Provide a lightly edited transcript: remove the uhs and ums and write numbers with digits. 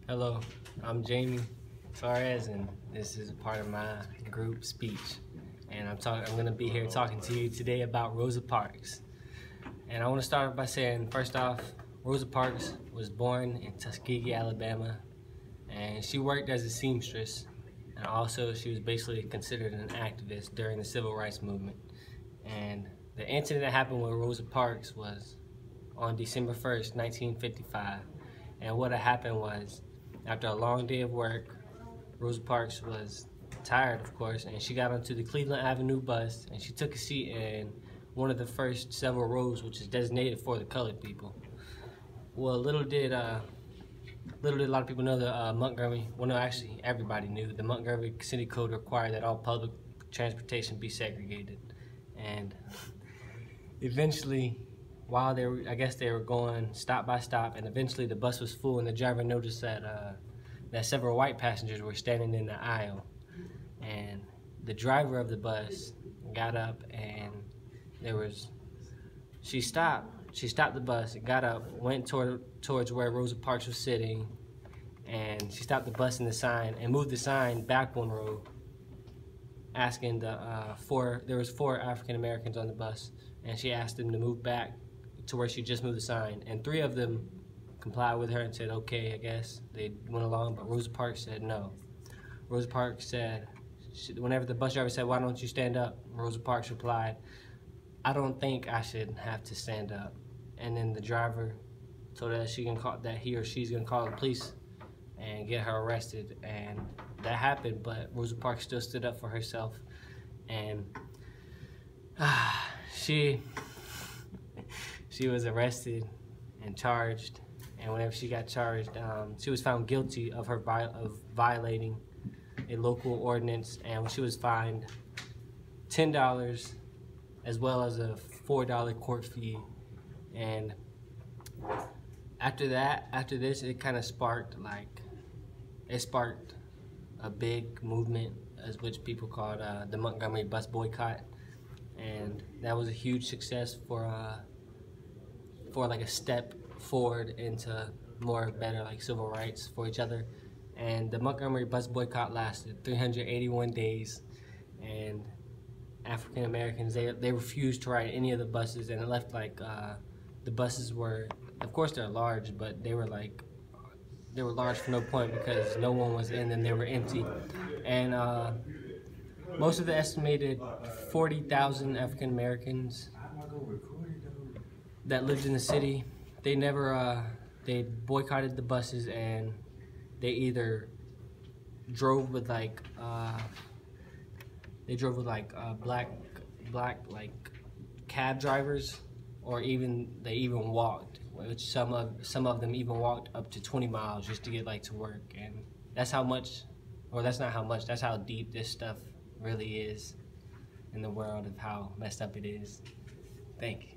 Hello, I'm Jamie Torres, and this is part of my group speech. And I'm going to be here talking to you today about Rosa Parks. And I want to start by saying, first off, Rosa Parks was born in Tuskegee, Alabama, and she worked as a seamstress. And also, she was basically considered an activist during the Civil Rights Movement. And the incident that happened with Rosa Parks was on December 1st, 1955. And what had happened was, after a long day of work, Rosa Parks was tired, of course, and she got onto the Cleveland Avenue bus, and she took a seat in one of the first several rows, which is designated for the colored people. Well, little did a lot of people know that Montgomery, well, no, actually, everybody knew the Montgomery City Code required that all public transportation be segregated. And eventually, while they were, I guess they were going stop by stop, and eventually the bus was full, and the driver noticed that that several white passengers were standing in the aisle. And the driver of the bus got up, and she stopped the bus, got up, went towards where Rosa Parks was sitting, and she stopped the bus in the sign and moved the sign back one row, asking there was four African Americans on the bus, and she asked them to move back to where she just moved the sign, and three of them complied with her and said, okay, I guess. They went along, but Rosa Parks said no. Rosa Parks said, whenever the bus driver said, why don't you stand up? Rosa Parks replied, I don't think I should have to stand up. And then the driver told her that he or she's gonna call the police and get her arrested, and that happened, but Rosa Parks still stood up for herself, and she was arrested and charged, and whenever she got charged, she was found guilty of violating a local ordinance, and she was fined $10 as well as a $4 court fee. And after this, it kind of sparked a big movement, as which people called the Montgomery bus boycott, and that was a huge success for like a step forward into better like civil rights for each other. And the Montgomery bus boycott lasted 381 days, and African Americans, they refused to ride any of the buses, and it left like the buses were, of course they're large, but they were large for no point because no one was in them. They were empty. And most of the estimated 40,000 African Americans that lived in the city, they boycotted the buses, and they either drove with black like cab drivers, or they even walked, which some of them even walked up to 20 miles just to get to work. And that's how much, or that's not how much, that's how deep this stuff really is in the world of how messed up it is. Thank you.